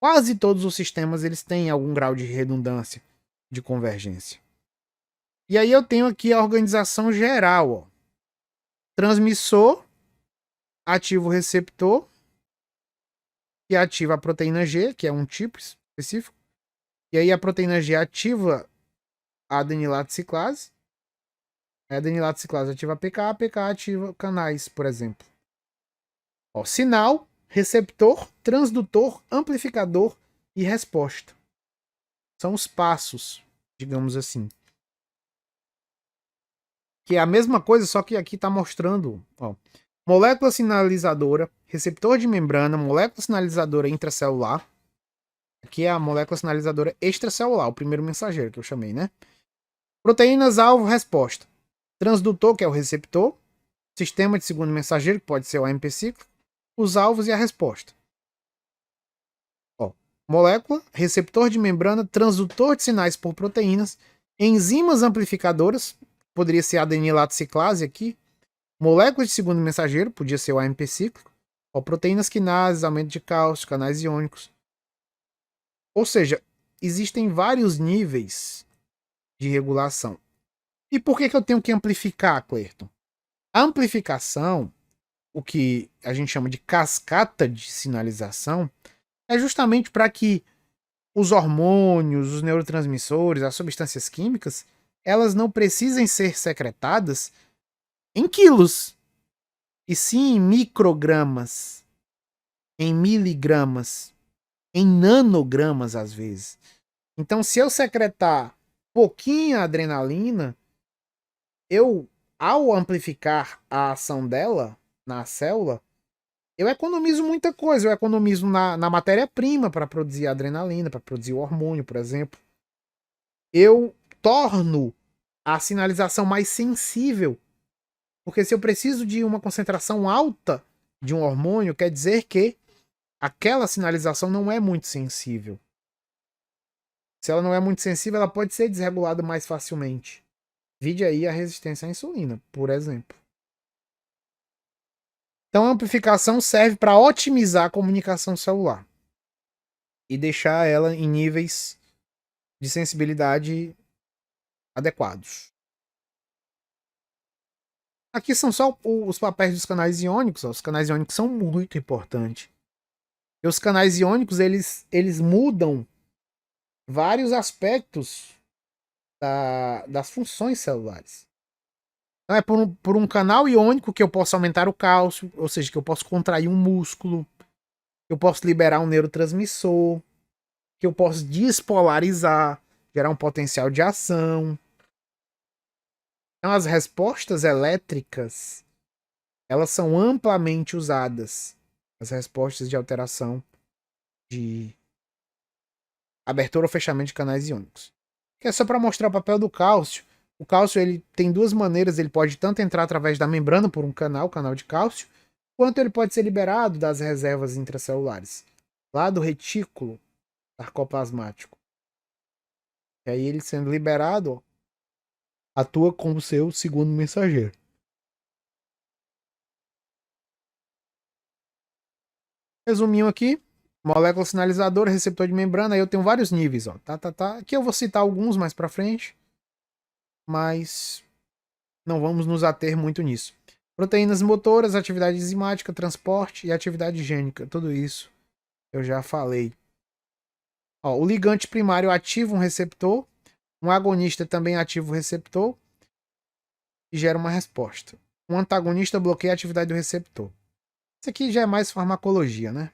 quase todos os sistemas eles têm algum grau de redundância, de convergência. E aí eu tenho aqui a organização geral, ó. Transmissor, ativa o receptor, que ativa a proteína G, que é um tipo específico. E aí a proteína G ativa a adenilato ciclase. A adenilato ciclase ativa a PK ativa canais, por exemplo. Ó, sinal, receptor, transdutor, amplificador e resposta. São os passos, digamos assim. Que é a mesma coisa, só que aqui está mostrando, ó, molécula sinalizadora, receptor de membrana, molécula sinalizadora intracelular. Aqui é a molécula sinalizadora extracelular, o primeiro mensageiro que eu chamei, né? Proteínas alvo resposta. Transdutor, que é o receptor, sistema de segundo mensageiro, que pode ser o AMP cíclico, os alvos e a resposta. Ó, molécula, receptor de membrana, transdutor de sinais por proteínas, enzimas amplificadoras, poderia ser a adenilato ciclase aqui, moléculas de segundo mensageiro, podia ser o AMP cíclico, ó, proteínas quinases, aumento de cálcio, canais iônicos. Ou seja, existem vários níveis de regulação. E por que eu tenho que amplificar, Clerton? A amplificação, o que a gente chama de cascata de sinalização, é justamente para que os hormônios, os neurotransmissores, as substâncias químicas, elas não precisem ser secretadas em quilos, e sim em microgramas, em miligramas, em nanogramas às vezes. Então, se eu secretar pouquinho adrenalina, eu, ao amplificar a ação dela na célula, eu economizo muita coisa. Eu economizo na matéria-prima para produzir a adrenalina, para produzir o hormônio, por exemplo. Eu torno a sinalização mais sensível. Porque se eu preciso de uma concentração alta de um hormônio, quer dizer que aquela sinalização não é muito sensível. Se ela não é muito sensível, ela pode ser desregulada mais facilmente. Vide aí a resistência à insulina, por exemplo. Então a amplificação serve para otimizar a comunicação celular e deixar ela em níveis de sensibilidade adequados. Aqui são só os papéis dos canais iônicos. Ó. Os canais iônicos são muito importantes. E os canais iônicos eles mudam vários aspectos das funções celulares. Então é por um canal iônico que eu posso aumentar o cálcio, ou seja, que eu posso contrair um músculo, que eu posso liberar um neurotransmissor, que eu posso despolarizar, gerar um potencial de ação. Então as respostas elétricas, elas são amplamente usadas. As respostas de alteração de abertura ou fechamento de canais iônicos. Que é só para mostrar o papel do cálcio. O cálcio ele tem duas maneiras, ele pode tanto entrar através da membrana por um canal de cálcio, quanto ele pode ser liberado das reservas intracelulares, lá do retículo sarcoplasmático. E aí ele sendo liberado, ó, atua como seu segundo mensageiro. Resuminho aqui, molécula sinalizadora, receptor de membrana, aí eu tenho vários níveis, ó. Aqui eu vou citar alguns mais para frente, mas não vamos nos ater muito nisso. Proteínas motoras, atividade enzimática, transporte e atividade gênica. Tudo isso eu já falei. Ó, o ligante primário ativa um receptor. Um agonista também ativa o receptor e gera uma resposta. Um antagonista bloqueia a atividade do receptor. Isso aqui já é mais farmacologia, né?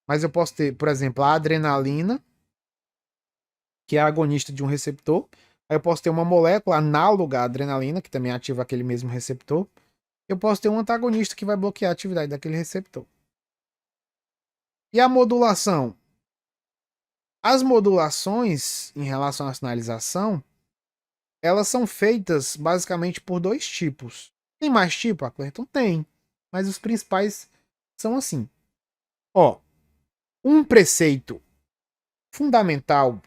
Mas eu posso ter, por exemplo, a adrenalina, que é agonista de um receptor. Aí eu posso ter uma molécula análoga à adrenalina, que também ativa aquele mesmo receptor. Eu posso ter um antagonista que vai bloquear a atividade daquele receptor. E a modulação? As modulações em relação à sinalização, elas são feitas basicamente por dois tipos. Tem mais tipo, Clerton? Tem. Mas os principais são assim. Ó, um preceito fundamental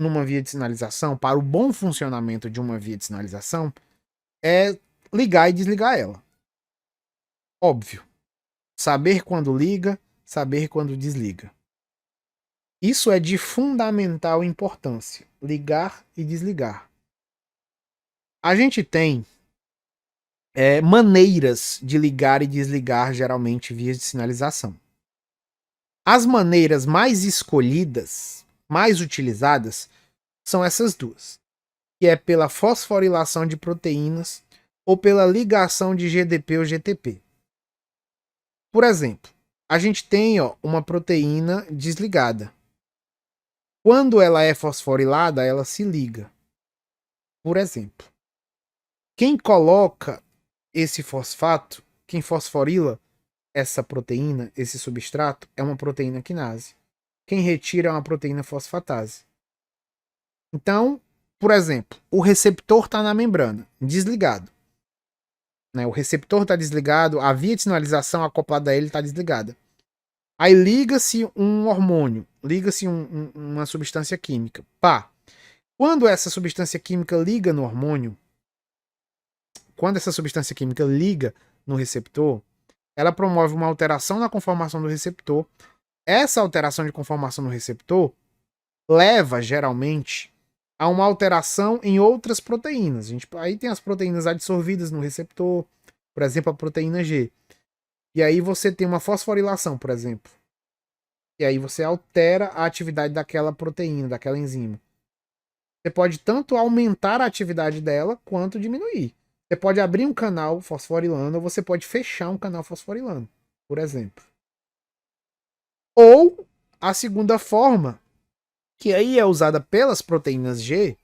numa via de sinalização, para o bom funcionamento de uma via de sinalização, é ligar e desligar ela. Óbvio. Saber quando liga, saber quando desliga. Isso é de fundamental importância. Ligar e desligar. A gente tem maneiras de ligar e desligar, geralmente vias de sinalização. As maneiras mais escolhidas, mais utilizadas, são essas duas, que é pela fosforilação de proteínas ou pela ligação de GDP ou GTP. Por exemplo, a gente tem uma proteína desligada. Quando ela é fosforilada, ela se liga. Por exemplo, quem coloca esse fosfato, quem fosforila essa proteína, esse substrato, é uma proteína quinase. Quem retira é uma proteína fosfatase. Então, por exemplo, o receptor está na membrana, desligado. Né? O receptor está desligado, a via de sinalização acoplada a ele está desligada. Aí liga-se um hormônio, liga-se uma substância química. Pá! Quando essa substância química liga no hormônio, quando essa substância química liga no receptor, ela promove uma alteração na conformação do receptor. Essa alteração de conformação no receptor leva, geralmente, a uma alteração em outras proteínas. Aí tem as proteínas adsorvidas no receptor, por exemplo, a proteína G. E aí você tem uma fosforilação, por exemplo. E aí você altera a atividade daquela proteína, daquela enzima. Você pode tanto aumentar a atividade dela, quanto diminuir. Você pode abrir um canal fosforilando, ou você pode fechar um canal fosforilando, por exemplo. Ou a segunda forma, que aí é usada pelas proteínas G,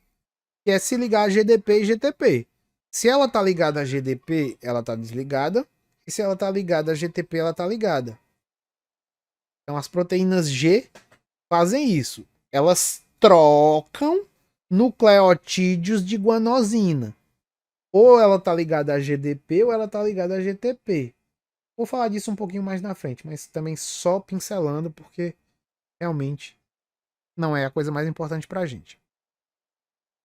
que é se ligar a GDP e GTP. Se ela está ligada a GDP, ela está desligada. E se ela está ligada a GTP, ela está ligada. Então as proteínas G fazem isso. Elas trocam nucleotídeos de guanosina. Ou ela está ligada a GDP ou ela está ligada a GTP. Vou falar disso um pouquinho mais na frente, mas também só pincelando, porque realmente não é a coisa mais importante para a gente.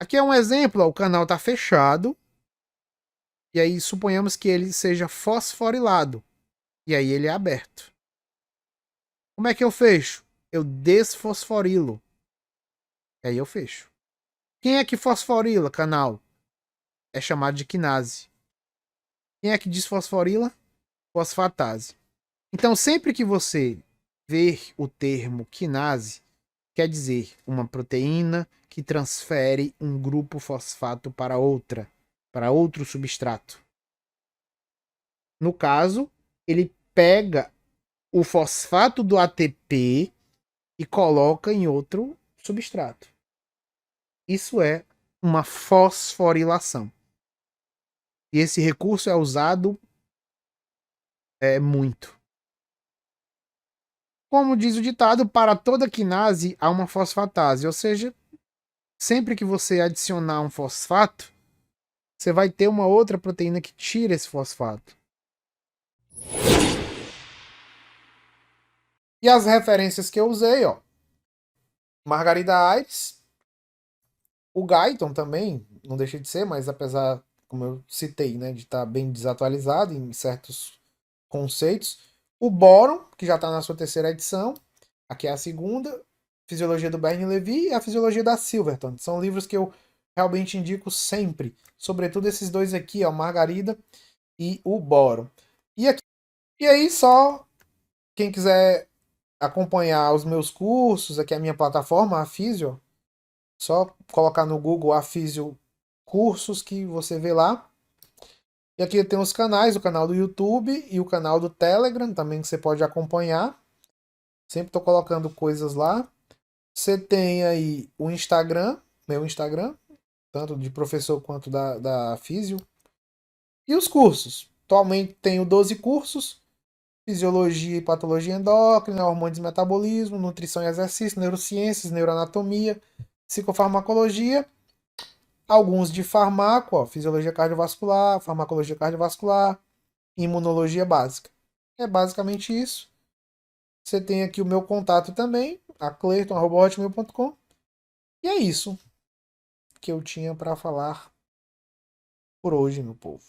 Aqui é um exemplo, ó, o canal está fechado. E aí suponhamos que ele seja fosforilado. E aí ele é aberto. Como é que eu fecho? Eu desfosforilo. E aí eu fecho. Quem é que fosforila canal? É chamado de quinase. Quem é que desfosforila? Fosfatase. Então sempre que você ver o termo quinase, quer dizer uma proteína que transfere um grupo fosfato para outra, para outro substrato. No caso, ele pega o fosfato do ATP e coloca em outro substrato. Isso é uma fosforilação. E esse recurso é usado muito. Como diz o ditado, para toda quinase há uma fosfatase, ou seja, sempre que você adicionar um fosfato, você vai ter uma outra proteína que tira esse fosfato. E as referências que eu usei, ó. Margarida Aires, o Guyton também, não deixa de ser, mas apesar, como eu citei, né, de estar bem desatualizado em certos conceitos. O Boron, que já está na sua terceira edição, aqui é a segunda, Fisiologia do Bernard Levy e a Fisiologia da Silverton. São livros que eu realmente indico sempre, sobretudo esses dois aqui, ó, Margarida e o Boron. E aí só quem quiser acompanhar os meus cursos, aqui é a minha plataforma, a Fisio, só colocar no Google a Fisio Cursos que você vê lá. E aqui tem os canais, o canal do YouTube e o canal do Telegram também que você pode acompanhar. Sempre estou colocando coisas lá. Você tem aí o Instagram, meu Instagram, tanto de professor quanto da Físio. E os cursos. Atualmente tenho 12 cursos. Fisiologia e patologia endócrina, hormônios e metabolismo, nutrição e exercício, neurociências, neuroanatomia, psicofarmacologia, alguns de farmaco, ó, fisiologia cardiovascular, farmacologia cardiovascular, imunologia básica. É basicamente isso. Você tem aqui o meu contato também, a cleiton@hotmail.com. E é isso que eu tinha para falar por hoje, meu povo.